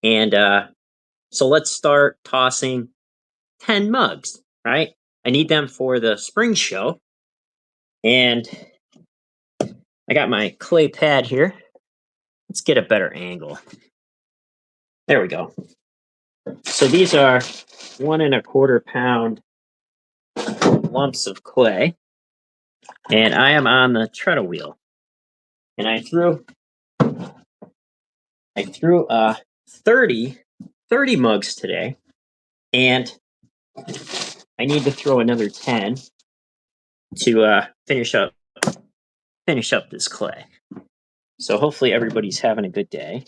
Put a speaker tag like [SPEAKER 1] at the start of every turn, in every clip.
[SPEAKER 1] And so let's start tossing 10 mugs, right? I need them for the spring show. And I got my clay pad here. Let's get a better angle. There we go. So these are 1.25 pound lumps of clay. And I am on the treadle wheel. And I threw 30 mugs today. And I need to throw another 10 to finish up this clay. So hopefully everybody's having a good day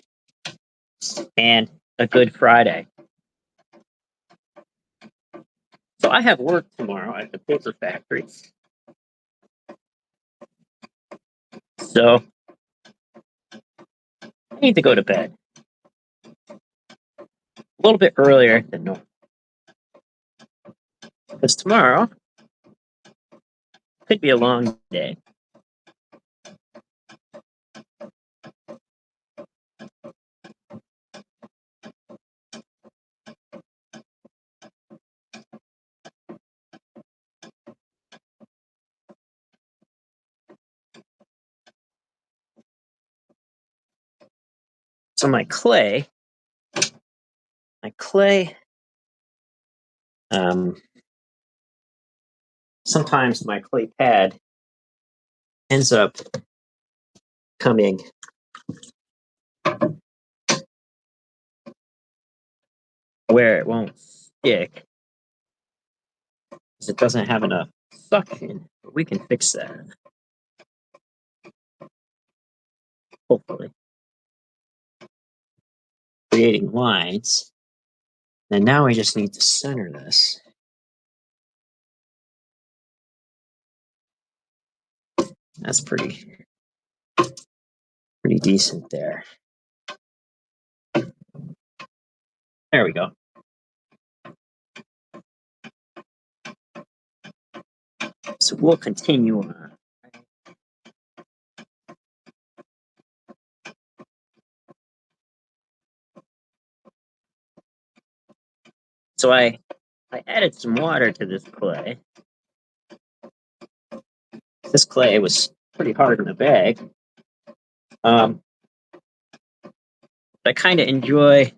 [SPEAKER 1] and a good Friday. So I have work tomorrow at the paper factory. So I need to go to bed a little bit earlier than normal. Because tomorrow could be a long day. So my clay, sometimes my clay pad ends up coming where it won't stick because it doesn't have enough suction. But we can fix that, hopefully. Creating lines. And now we just need to center this. That's pretty decent there. There we go. So we'll continue on. So I added some water to this clay. This clay was pretty hard in the bag. I kind of enjoy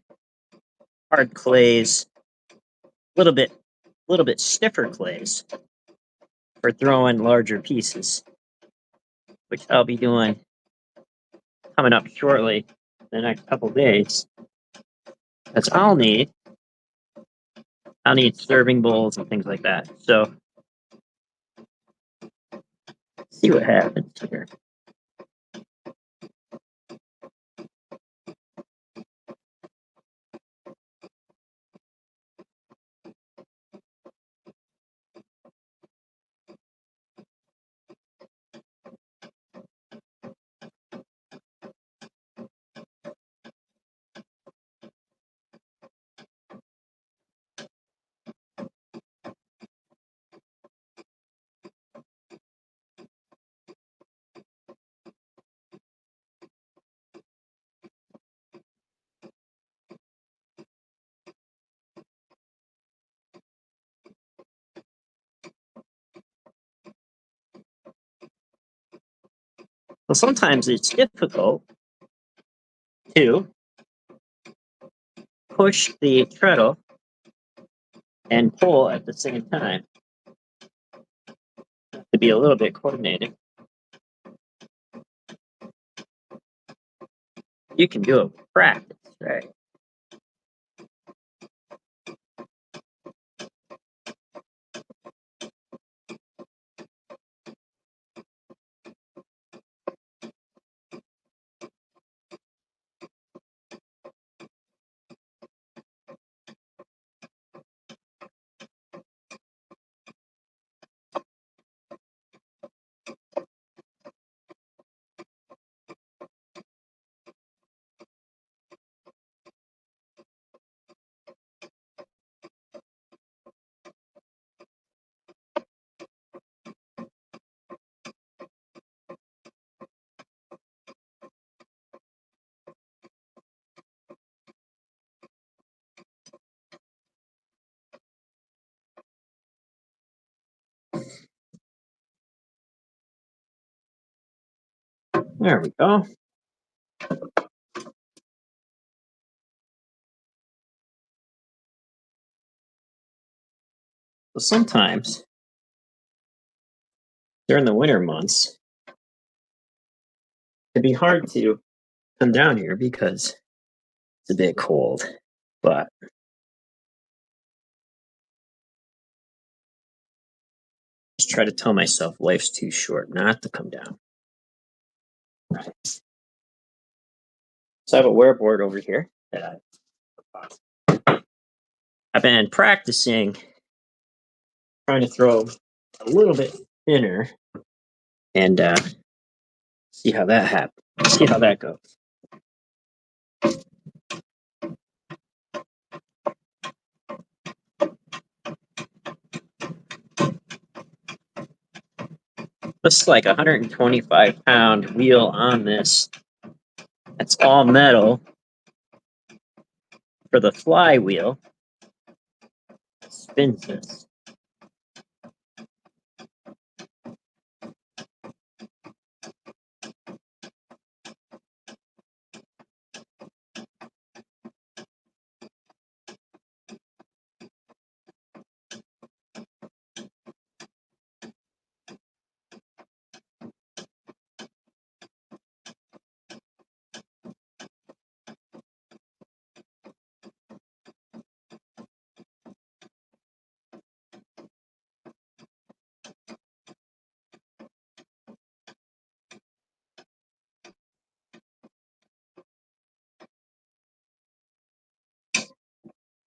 [SPEAKER 1] hard clays, a little bit stiffer clays for throwing larger pieces, which I'll be doing coming up shortly the next couple days. That's all I'll need. I'll need serving bowls and things like that. So see what happens here. So sometimes it's difficult to push the treadle and pull at the same time. To be a little bit coordinated. You can do it with practice, right? There we go. So sometimes during the winter months, it'd be hard to come down here because it's a bit cold. But just try to tell myself life's too short not to come down. Right. So I have a wear board over here that I've been practicing trying to throw a little bit thinner and see how that happens. See how that goes. Looks like a 125-pound wheel on this. That's all metal for the flywheel. Spins this.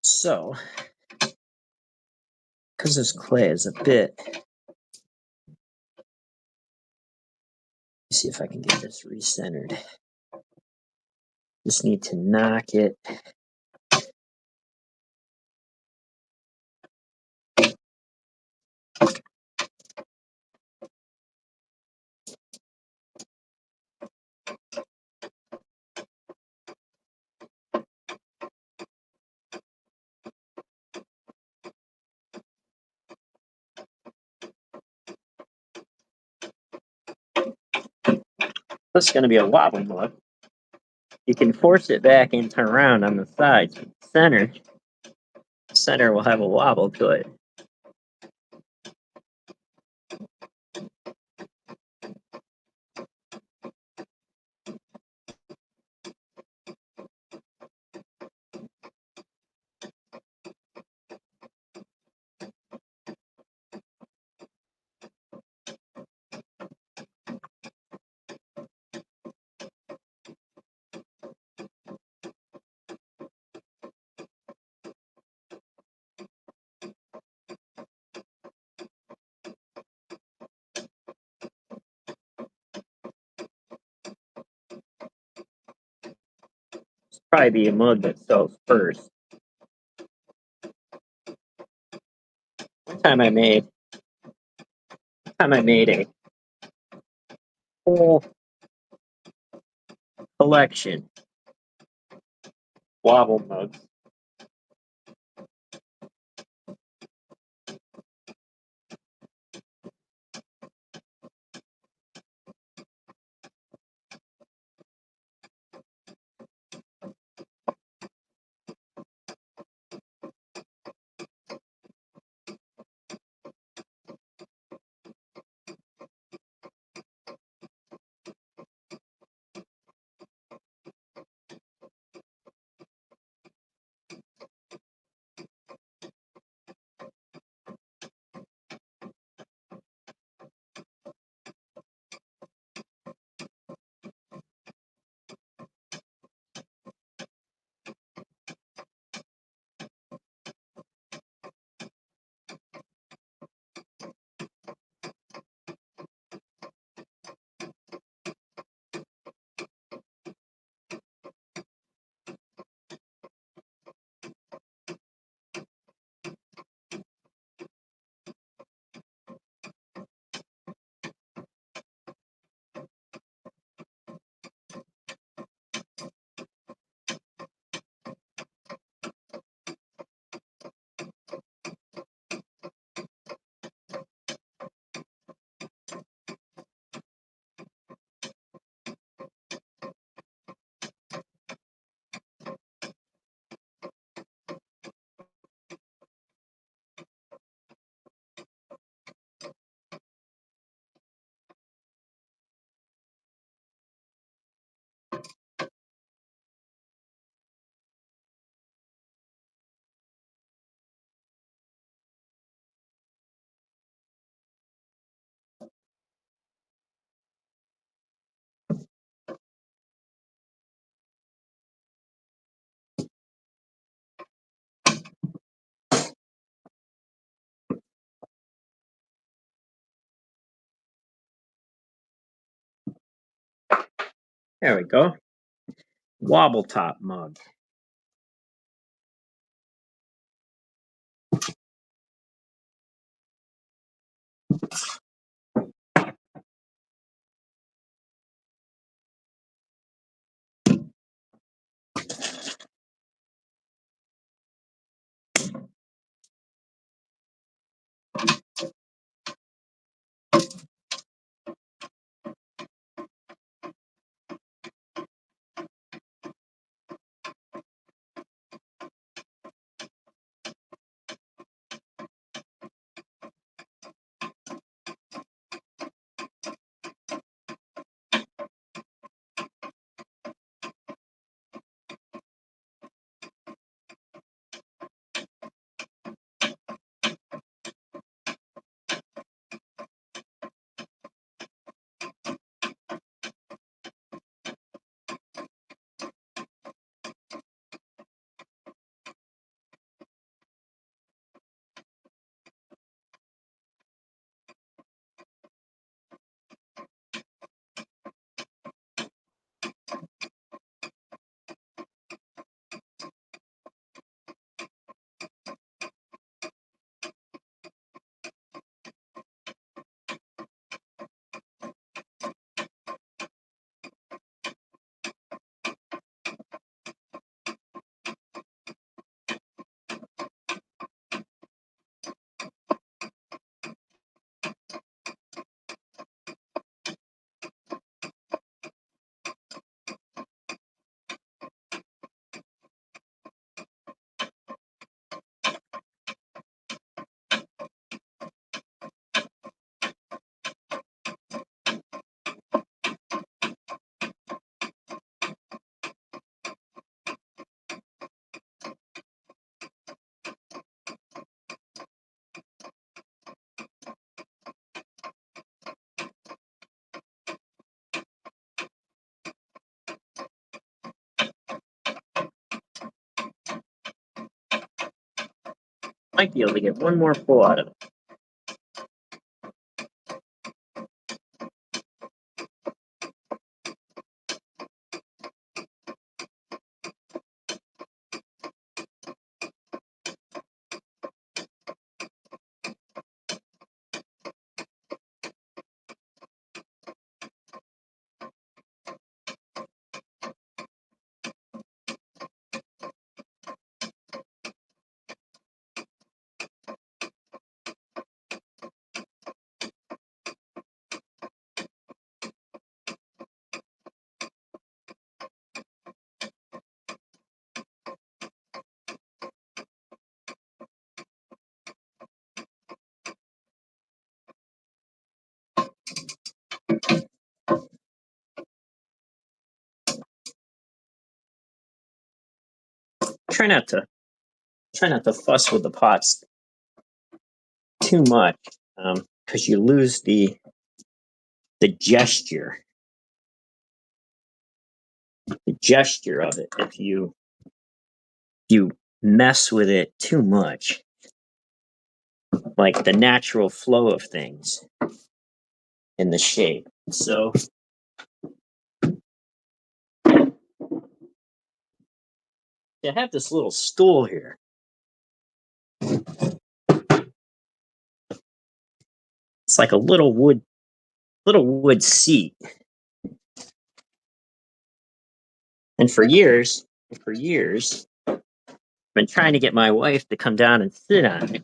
[SPEAKER 1] So, because this clay is a bit, see if I can get this recentered. Just need to knock it. This is going to be a wobble mug. You can force it back and turn around on the sides. Center will have a wobble to it. Probably be a mug that sells first. One time I made a whole collection wobble mugs. There we go. Wobble top mug. Might be able to get one more pull out of it. Try not to fuss with the pots too much, because you lose the gesture, of it if you mess with it too much, like the natural flow of things in the shape. So I have this little stool here. It's like a little wood seat. And for years, I've been trying to get my wife to come down and sit on it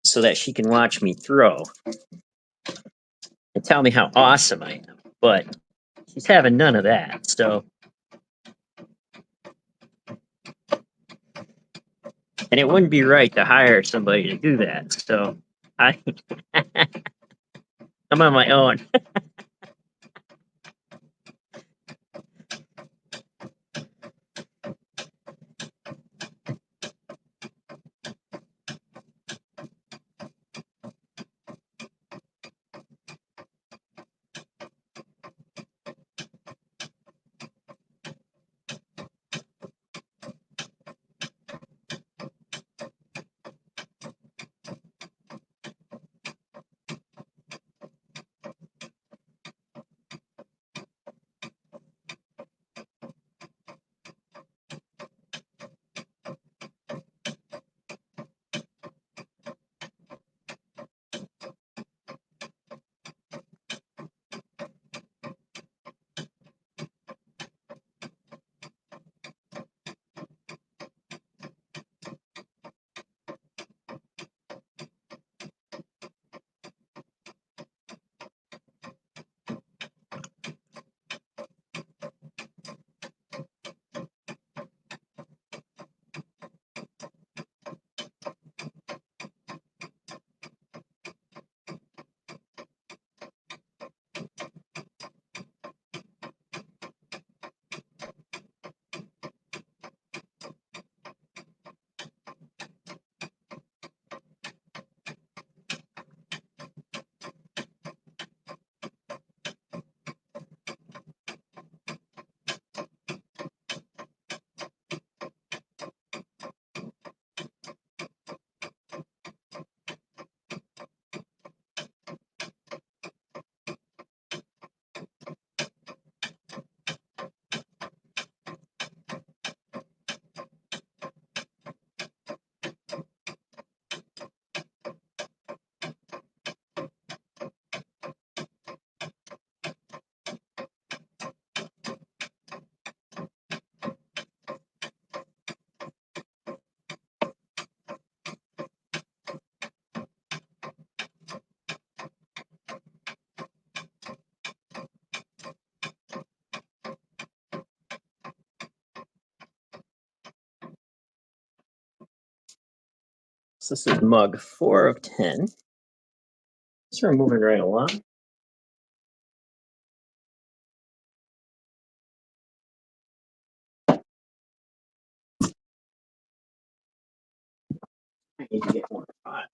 [SPEAKER 1] so that she can watch me throw and tell me how awesome I am. But she's having none of that. So, and it wouldn't be right to hire somebody to do that. So I I'm on my own. So this is mug 4 of 10. So we're moving right along. I need to get more pot.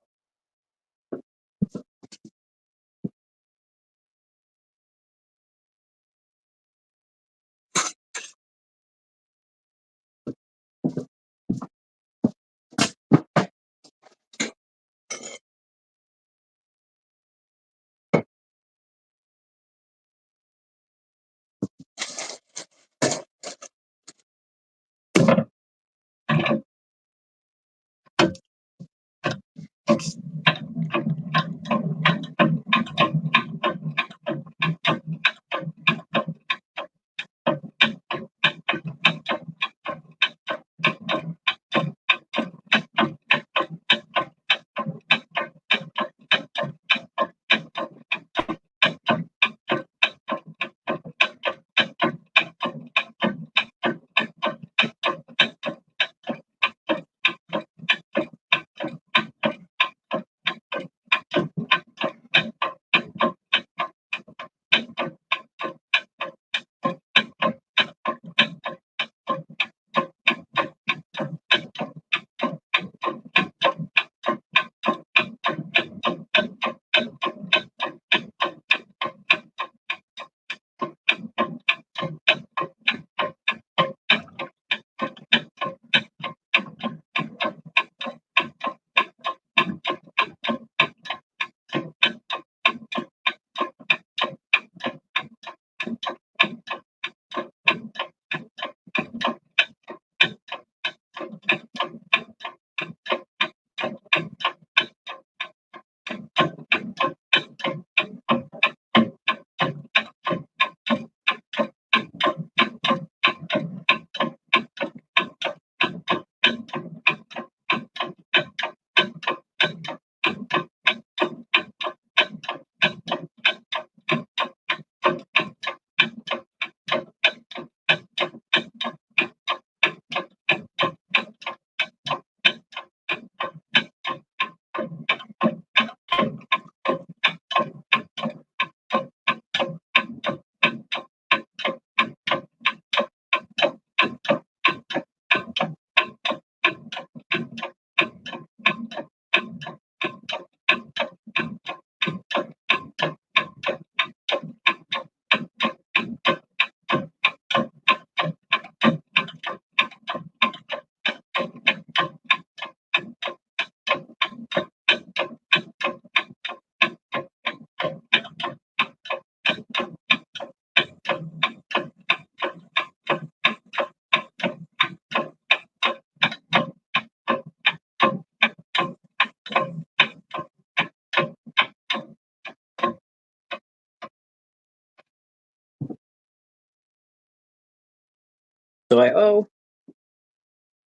[SPEAKER 1] So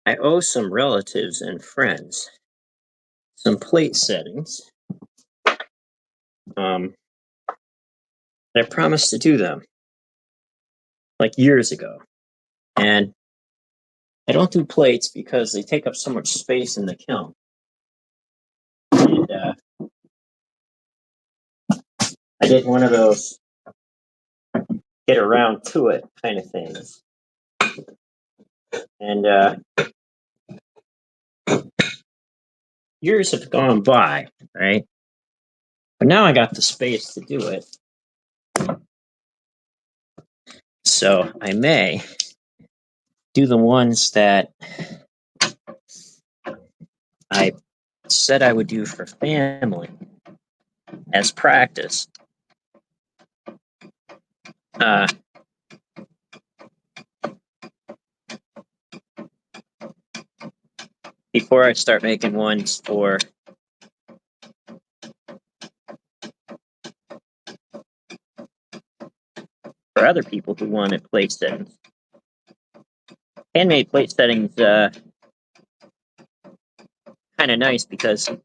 [SPEAKER 1] I owe some relatives and friends some plate settings. I promised to do them like years ago. And I don't do plates because they take up so much space in the kiln. And I did one of those get around to it kind of things. And years have gone by, right? But now I got the space to do it. So I may do the ones that I said I would do for family as practice. Uh, Before I start making ones for other people who wanted plate settings. Handmade plate settings kind of nice because to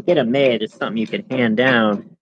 [SPEAKER 1] get them made, it's something you can hand down.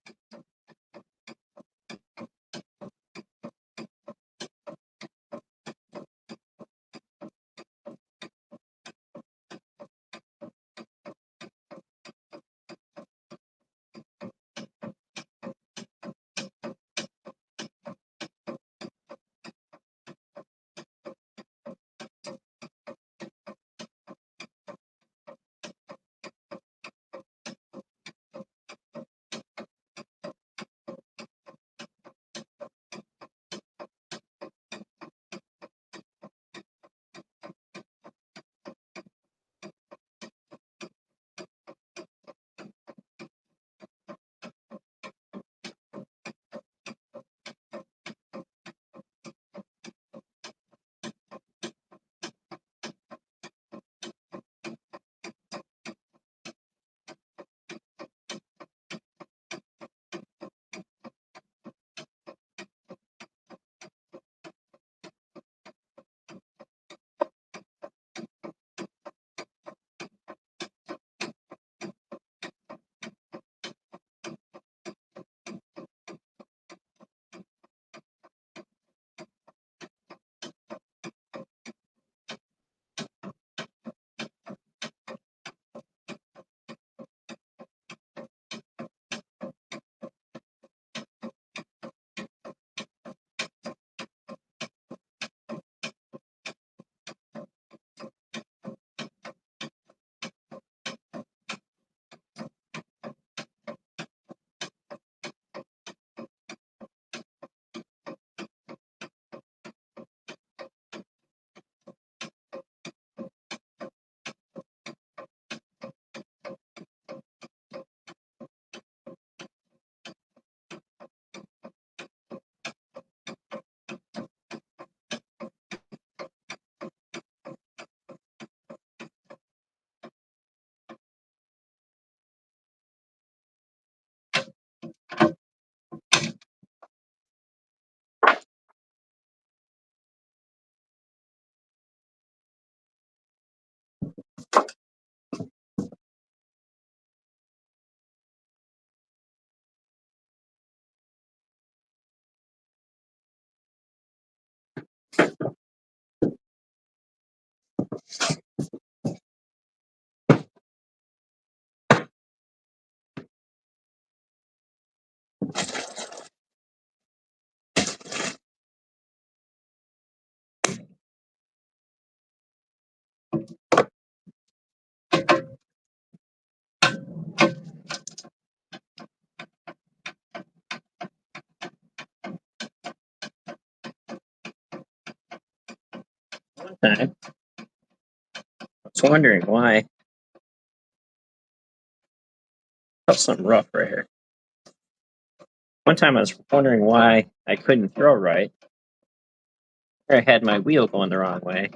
[SPEAKER 1] Okay. I was wondering why. Oh, something rough right here. One time I was wondering why I couldn't throw right. I had my wheel going the wrong way.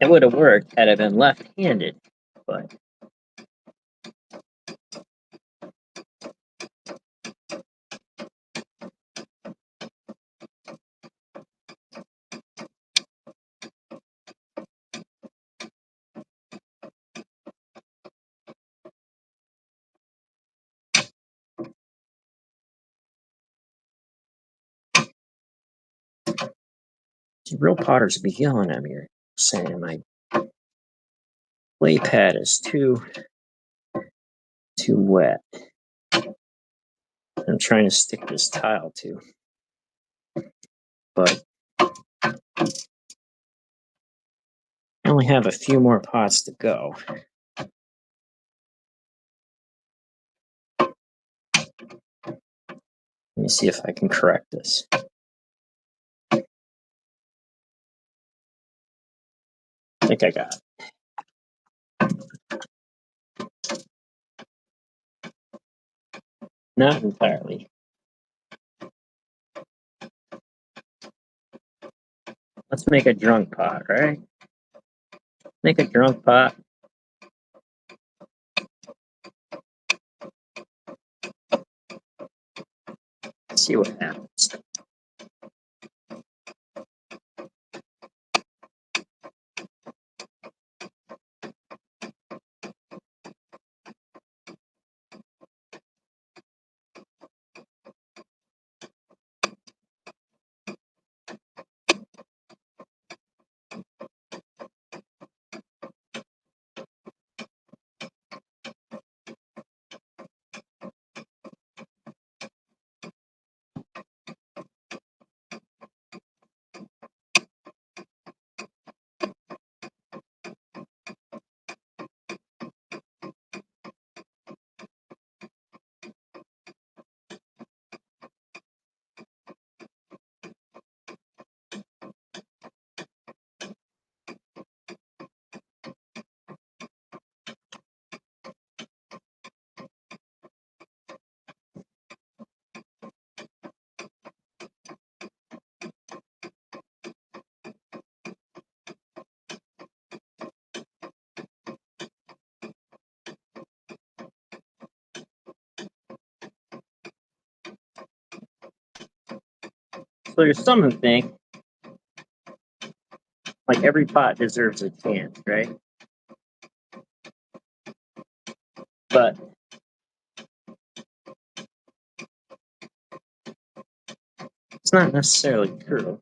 [SPEAKER 1] It would have worked had I been left-handed, but real potters would be yelling at me, saying my clay pad is too wet. I'm trying to stick this tile to, but I only have a few more pots to go. Let me see if I can correct this. I think I got it. Not entirely. Let's make a drunk pot, right? Make a drunk pot. See what happens. So there's some who think like every pot deserves a chance, right? But it's not necessarily true.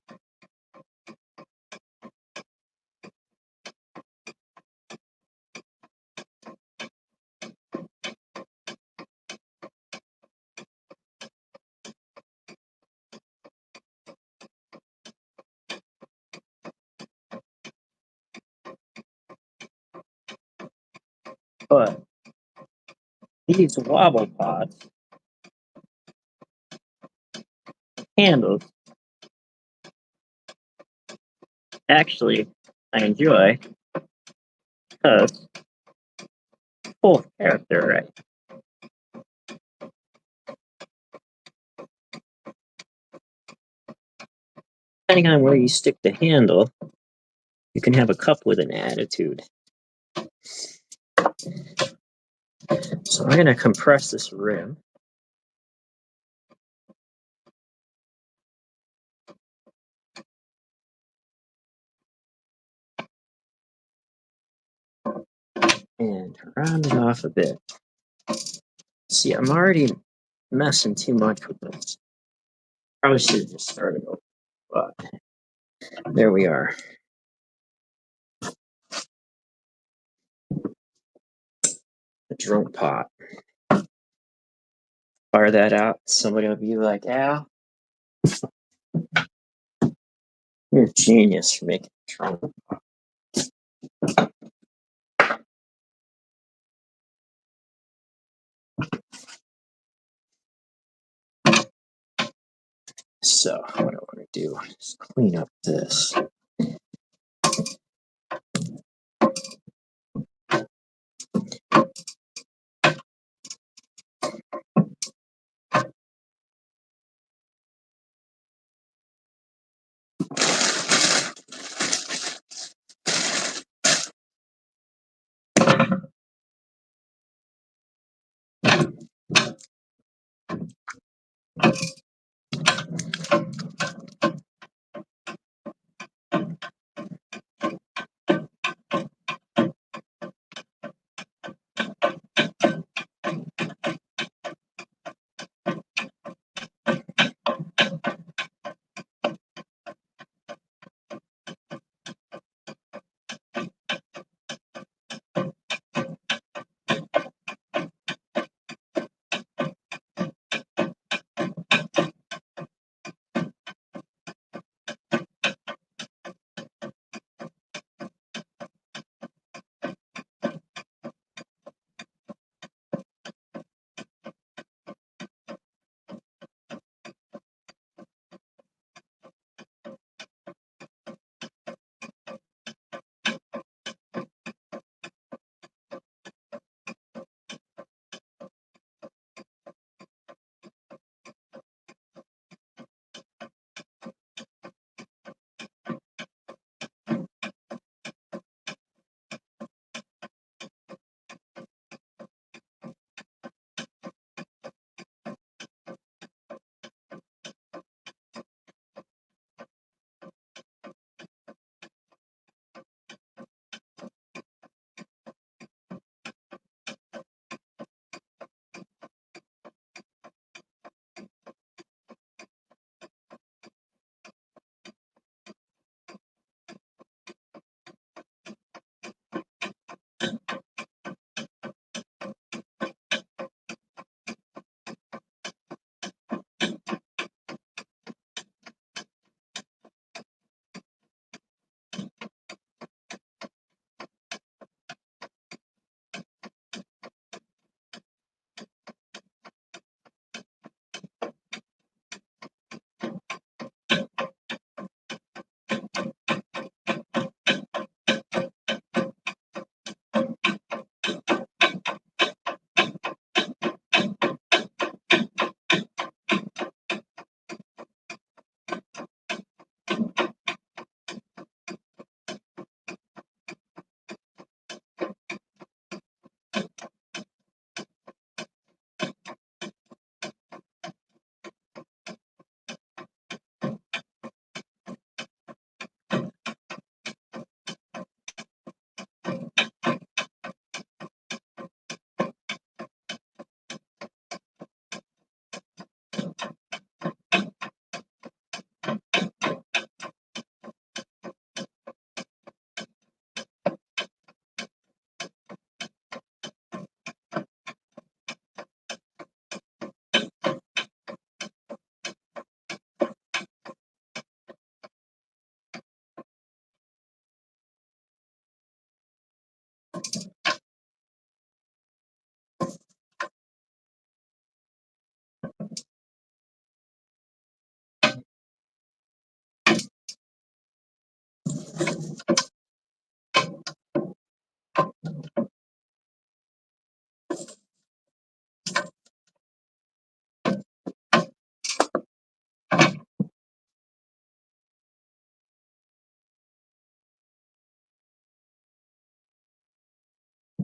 [SPEAKER 1] But these wobble pots, handles, actually I enjoy because full character, right? Depending on where you stick the handle, you can have a cup with an attitude. So I'm going to compress this rim. And round it off a bit. See, I'm already messing too much with this. Probably should have just started over, but there we are. The drunk pot. Fire that out. Somebody will be like, Al, you're a genius for making a drunk pot. So what I want to do is clean up this.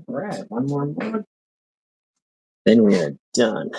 [SPEAKER 1] All right, one more mug. Then we are done.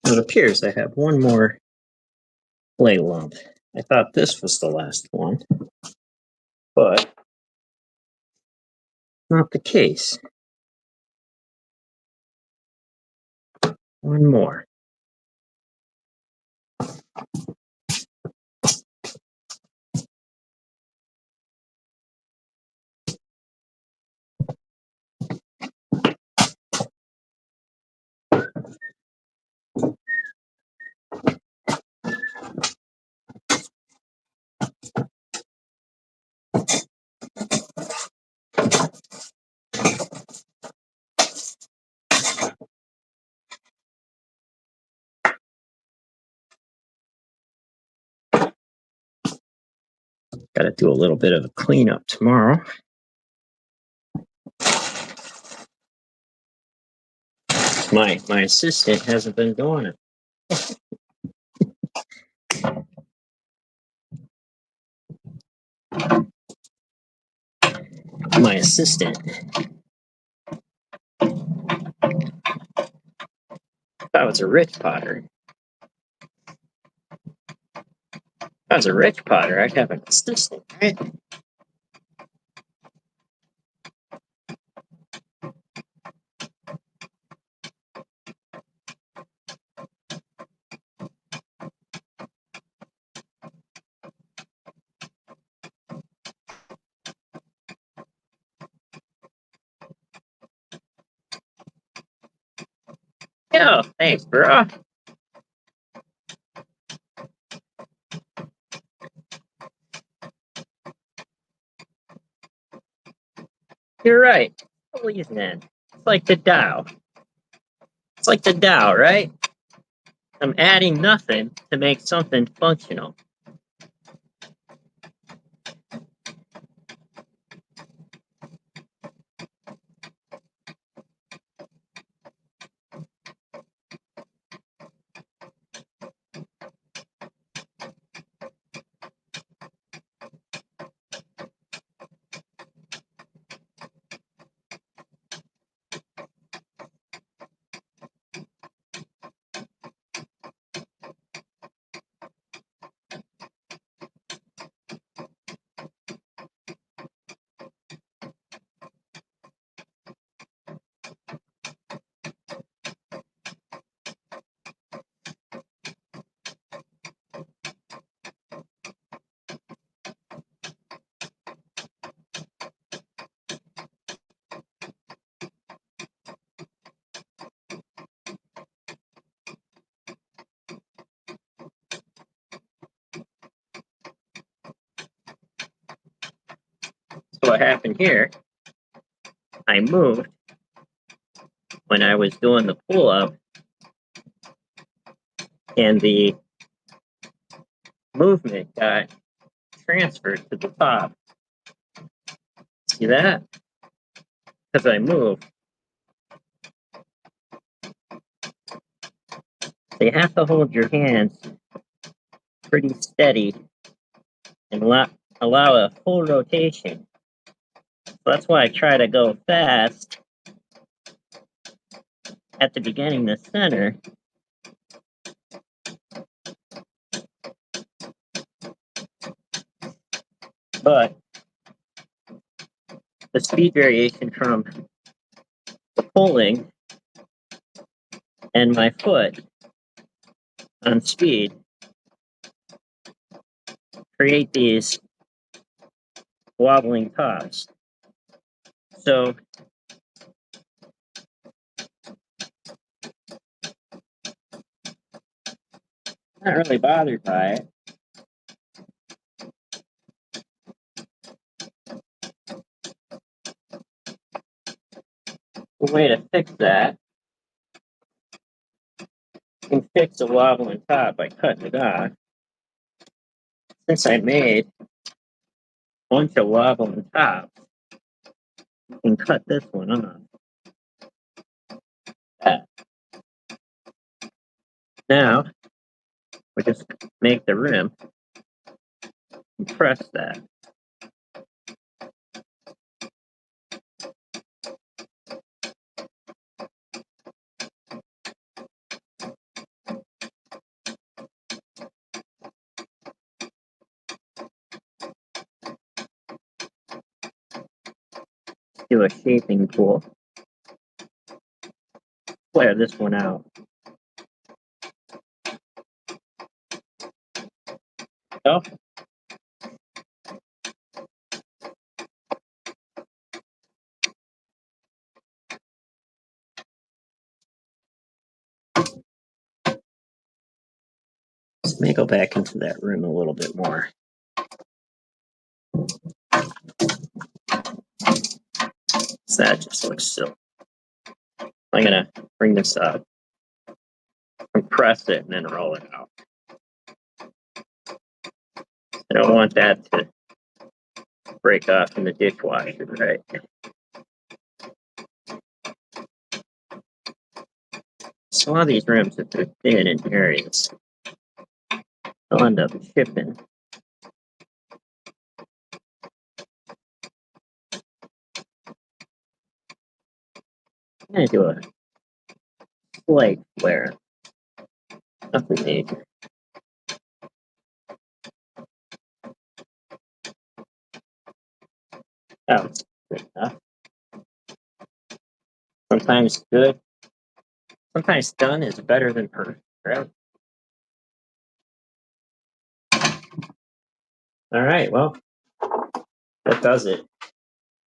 [SPEAKER 1] It appears I have one more clay lump. I thought this was the last one, but not the case. One more. Got to do a little bit of a cleanup tomorrow. My assistant hasn't been doing it. my assistant. If I was a rich potter, I'd have an assistant, right? Yo, thanks, bro. You're right. Please, man. It's like the Tao. It's like the Tao, right? I'm adding nothing to make something functional. So what happened here, I moved when I was doing the pull-up, and the movement got transferred to the top. See that? Because I moved. So you have to hold your hands pretty steady and allow a full rotation. So that's why I try to go fast at the beginning, the center. But the speed variation from the pulling and my foot on speed create these wobbling tops. So I'm not really bothered by it. The way to fix that, you can fix a wobbling top by cutting it off. Since I made a bunch of wobbling tops, you can cut this one off. That. Now, we just make the rim and press that. Do a shaping tool. Flare this one out. So, let me go back into that room a little bit more. So that just looks silly. I'm gonna bring this up, compress it, and then roll it out. I don't want that to break off in the dishwasher, right? So a lot of these rims, if they're thin in areas, they'll end up chipping. I'm gonna do a slight flare. Nothing major. Oh, it's good enough. Sometimes good. Sometimes done is better than perfect, right? All right, well, that does it.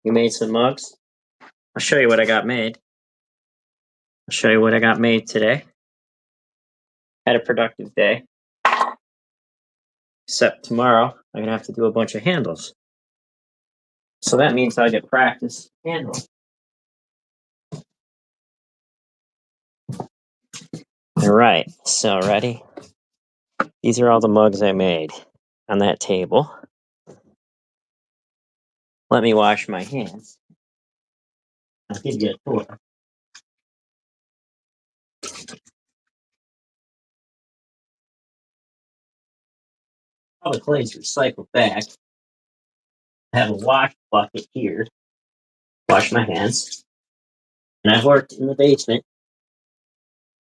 [SPEAKER 1] You made some mugs. I'll show you what I got made. I'll show you what I got made today. Had a productive day. Except tomorrow, I'm gonna have to do a bunch of handles. So that means I get practice handling. All right, so ready? These are all the mugs I made on that table. Let me wash my hands. I'll give you a tour. All the clay's recycled back. I have a wash bucket here. Wash my hands. And I've worked in the basement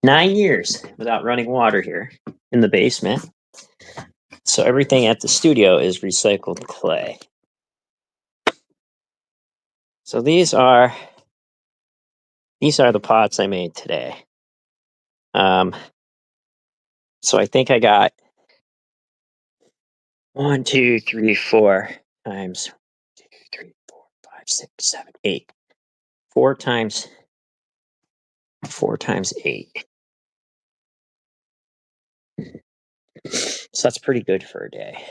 [SPEAKER 1] 9 years without running water here in the basement. So everything at the studio is recycled clay. So these are the pots I made today. So I think I got 1, 2, 3, 4 times 2, 3, 4, 5, 6, 7, 8. 4 times 8. So that's pretty good for a day.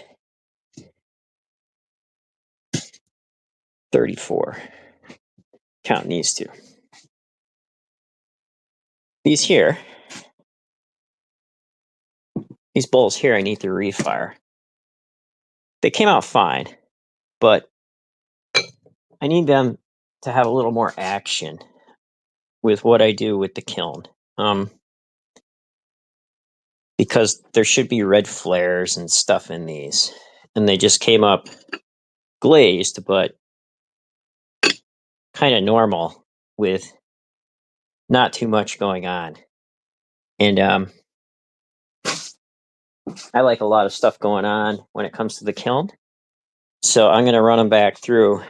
[SPEAKER 1] 34. Counting these two. These bowls here, I need to refire. They came out fine, but I need them to have a little more action with what I do with the kiln. Because there should be red flares and stuff in these. And they just came up glazed, but kind of normal with not too much going on. And I like a lot of stuff going on when it comes to the kiln. So I'm going to run them back through.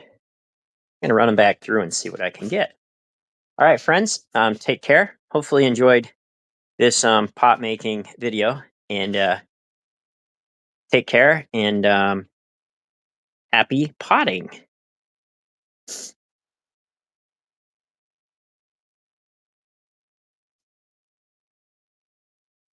[SPEAKER 1] And see what I can get. All right, friends, take care. Hopefully you enjoyed this pot making video. And take care and happy potting.